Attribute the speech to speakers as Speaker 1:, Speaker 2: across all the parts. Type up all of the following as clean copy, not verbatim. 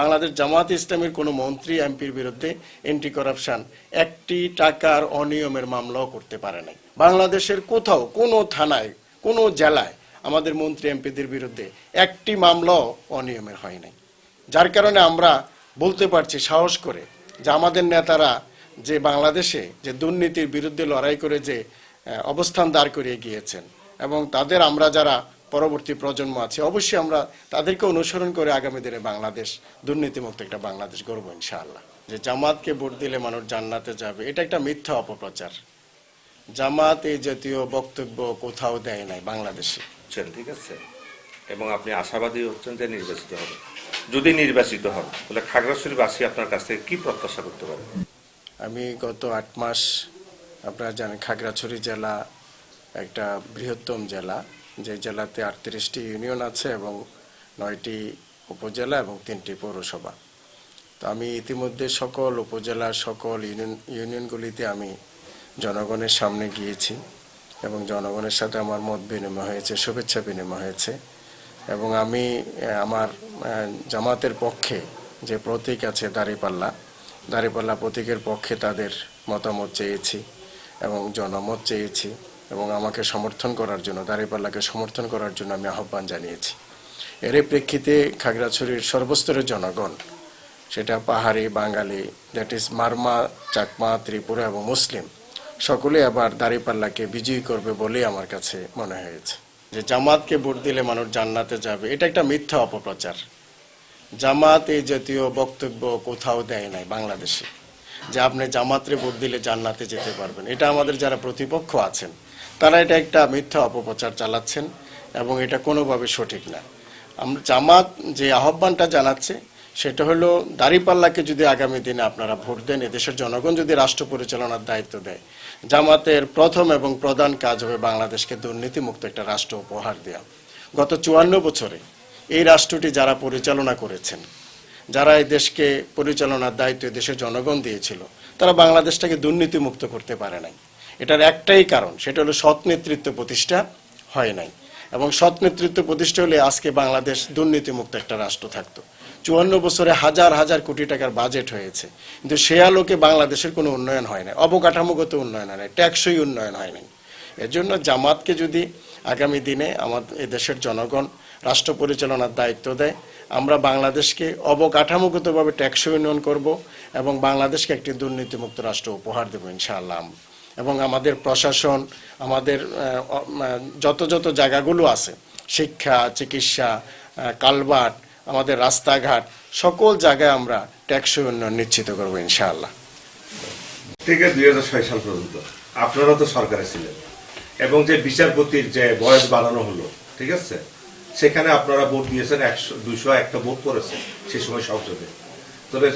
Speaker 1: বাংলাদেশ জামাত ইসলামের কোনো মন্ত্রী এমপির বিরুদ্ধে এন্টি করাপশন একটি টাকার অনিয়মের মামলাও করতে পারে নাই। বাংলাদেশের কোথাও কোনো থানায় কোনো জেলায় আমাদের মন্ত্রী এমপিদের বিরুদ্ধে একটি মামলাও অনিয়মের হয় নাই। যার কারণে আমরা বলতে পারছি সাহস করে যে আমাদের নেতারা যে বাংলাদেশে যে দুর্নীতির বিরুদ্ধে লড়াই করে যে অবস্থান দাঁড় করিয়ে গিয়েছেন এবং তাদের আমরা যারা পরবর্তী প্রজন্ম আছে অবশ্যই আমরা তাদেরকে অনুসরণ করে আগামী দিনে বাংলাদেশ দুর্নীতিমুক্ত একটা বাংলাদেশ গড়ব ইনশাআল্লাহ। যে জামাতকে ভোট দিলে মানুষ জান্নাতে যাবে, এটা একটা মিথ্যা অপপ্রচার। জামাত এই জাতীয় বক্তব্য কোথাও দেয় নাই বাংলাদেশে।
Speaker 2: ঠিক আছে, এবং আপনি আশাবাদী হচ্ছেন যে নির্বাচিত হবে। যদি নির্বাচিত হন তাহলে খাগড়াছড়িবাসী আপনার কাছ থেকে কি প্রত্যাশা করতে পারে?
Speaker 1: আমি গত 8 মাস, আপনারা জানেন খাগড়াছড়ি জেলা একটা বৃহত্তম জেলা, যে জেলাতে 38টি ইউনিয়ন আছে এবং 9টি উপজেলা এবং 3টি পৌরসভা। তো আমি ইতিমধ্যে সকল উপজেলা সকল ইউনিয়নগুলিতে আমি জনগণের সামনে গিয়েছি এবং জনগণের সাথে আমার মত বিনিময় হয়েছে, শুভেচ্ছা বিনিময় হয়েছে এবং আমি আমার জামাতের পক্ষে যে প্রতীক আছে দাঁড়িপাল্লা প্রতীকের পক্ষে তাদের মতামত চেয়েছি এবং জনমত চেয়েছি এবং আমাকে সমর্থন করার জন্য, দাঁড়িপাল্লাকে সমর্থন করার জন্য আমি আহ্বান জানিয়েছি। এর প্রেক্ষিতে খাগড়াছড়ির সর্বস্তরের জনগণ, সেটা পাহাড়ি, বাঙালি, দ্যাট ইজ মারমা, চাকমা, ত্রিপুরা এবং মুসলিম, সকলে আবার দাঁড়িপাল্লাকে বিজয়ী করবে বলেই আমার কাছে মনে হয়েছে। যে জামাতকে ভোট দিলে মানুষ জান্নাতে যাবে, এটা একটা মিথ্যা অপপ্রচার। জামাত এই জাতীয় বক্তব্য কোথাও দেয় নাই বাংলাদেশে যে আপনি জামাতরে ভোট দিলে জান্নাতে যেতে পারবেন। এটা আমাদের যারা প্রতিপক্ষ আছেন তারা এটা একটা মিথ্যা অপপ্রচার চালাচ্ছেন এবং এটা কোনোভাবে সঠিক না। আমরা জামাত যে আহ্বানটা জানাচ্ছে সেটা হলো দাঁড়িপাল্লাকে যদি আগামী দিনে আপনারা ভোট দেন, এদেশের জনগণ যদি রাষ্ট্র পরিচালনার দায়িত্ব দেয়, জামাতের প্রথম এবং প্রধান কাজ হবে বাংলাদেশকে দুর্নীতিমুক্ত একটা রাষ্ট্র উপহার দেওয়া। গত 54 বছরে এই রাষ্ট্রটি যারা পরিচালনা করেছেন, যারা এই দেশকে পরিচালনার দায়িত্ব দেশের জনগণ দিয়েছিল, তারা বাংলাদেশটাকে দুর্নীতিমুক্ত করতে পারে নাই। এটার একটাই কারণ, সেটা হলো সৎ নেতৃত্ব প্রতিষ্ঠা হয় নাই এবং সৎ নেতৃত্ব প্রতিষ্ঠা হলে আজকে বাংলাদেশ দুর্নীতিমুক্ত একটা রাষ্ট্র থাকতো। 54 বছরে হাজার হাজার কোটি টাকার বাজেট হয়েছে, কিন্তু সে আলোকে বাংলাদেশের কোনো উন্নয়ন হয় না, অবকাঠামোগত উন্নয়ন হয় না, ট্যাক্সই উন্নয়ন হয় নাই। এর জন্য জামাতকে যদি আগামী দিনে আমাদের দেশের জনগণ রাষ্ট্র পরিচালনার দায়িত্ব দেয়, আমরা বাংলাদেশকে অবকাঠামোগতভাবে ট্যাক্সই উন্নয়ন করব এবং বাংলাদেশকে একটি দুর্নীতিমুক্ত রাষ্ট্র উপহার দেব ইনশাআল্লাহ। এবং আমাদের প্রশাসন, আমাদের যত জায়গাগুলো আছে, শিক্ষা, চিকিৎসা, কালভার্ট, আমাদের রাস্তাঘাট, সকল জায়গায় আমরা ট্যাক্সই উন্নয়ন নিশ্চিত করবো ইনশাআল্লাহ।
Speaker 2: ঠিক আছে, 2006 সাল পর্যন্ত আপনারা তো সরকারে ছিলেন এবং যে বিচারপতির যে বয়স বাড়ানো হলো, ঠিক আছে, সেখানে আপনারা ভোট দিয়েছেন, 201টা ভোট করেছেন সেই সময় সংসদে। তবে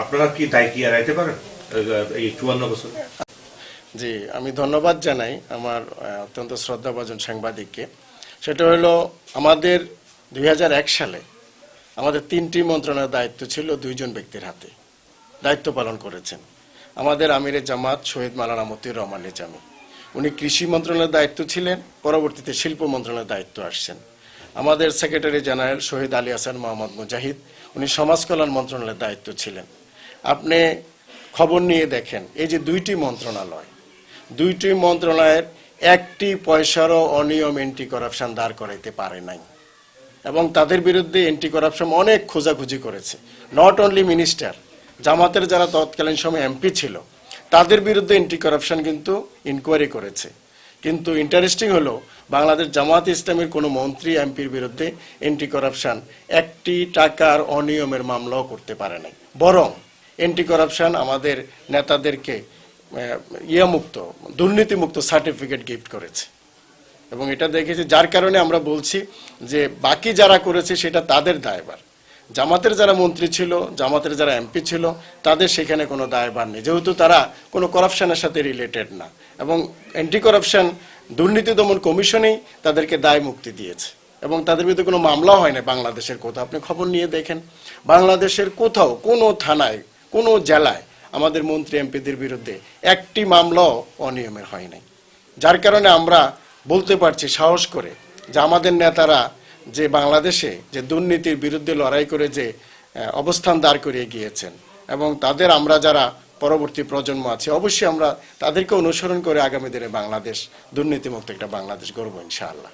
Speaker 2: আপনারা কি দায় কি এড়াইতে পারেন এই 54 বছর?
Speaker 1: জি, আমি ধন্যবাদ জানাই আমার অত্যন্ত শ্রদ্ধাভাজন সাংবাদিককে। সেটা হলো আমাদের 2001 সালে আমাদের 3টি মন্ত্রণালয়ের দায়িত্ব ছিল 2 জন ব্যক্তির হাতে, দায়িত্ব পালন করেছেন। আমাদের আমিরে জামাত শহীদ মাওলানা মতিউর রহমান নিজামী, উনি কৃষি মন্ত্রণালয়ের দায়িত্ব ছিলেন, পরবর্তীতে শিল্প মন্ত্রণালয়ের দায়িত্ব আসছেন। আমাদের সেক্রেটারি জেনারেল শহীদ আলী হাসান মোহাম্মদ মুজাহিদ, উনি সমাজ কল্যাণ মন্ত্রণালয়ের দায়িত্ব ছিলেন। আপনি খবর নিয়ে দেখেন, এই যে 2টি মন্ত্রণালয়ের একটি পয়সারও অনিয়ম এন্টি করাপশন দাঁড় করাইতে পারে নাই এবং তাদের বিরুদ্ধে এন্টি করাপশন অনেক খোঁজাখুঁজি করেছে। নট অনলি মিনিস্টার, জামাতের যারা তৎকালীন সময় এমপি ছিল তাদের বিরুদ্ধে এন্টি করাপশন কিন্তু ইনকোয়ারি করেছে। কিন্তু ইন্টারেস্টিং হলো বাংলাদেশ জামাত ইসলামের কোনো মন্ত্রী এমপির বিরুদ্ধে এন্টি করাপশন একটি টাকার অনিয়মের মামলাও করতে পারে নাই, বরং এন্টি করাপশন আমাদের নেতাদেরকে দুর্নীতিমুক্ত সার্টিফিকেট গিফট করেছে এবং এটা দেখেছি। যার কারণে আমরা বলছি যে বাকি যারা করেছে সেটা তাদের দায়ভার। জামাতের যারা মন্ত্রী ছিল, জামাতের যারা এমপি ছিল, তাদের সেখানে কোনো দায়ভার নেই, যেহেতু তারা কোনো করাপশনের সাথে রিলেটেড না এবং অ্যান্টি করাপশন দুর্নীতি দমন কমিশনেই তাদেরকে দায় মুক্তি দিয়েছে এবং তাদের বিরুদ্ধে কোনো মামলা হয় না। বাংলাদেশের কোথাও আপনি খবর নিয়ে দেখেন, বাংলাদেশের কোথাও কোনো থানায় কোনো জেলায় আমাদের মন্ত্রী এমপিদের বিরুদ্ধে একটি মামলাও অনিয়মের হয় নাই। যার কারণে আমরা বলতে পারছি সাহস করে যে আমাদের নেতারা যে বাংলাদেশে যে দুর্নীতির বিরুদ্ধে লড়াই করে যে অবস্থান দাঁড় করিয়ে গিয়েছেন এবং তাদের আমরা যারা পরবর্তী প্রজন্ম আছে অবশ্যই আমরা তাদেরকে অনুসরণ করে আগামী দিনে বাংলাদেশ দুর্নীতিমুক্ত একটা বাংলাদেশ গড়ব ইনশাআল্লাহ।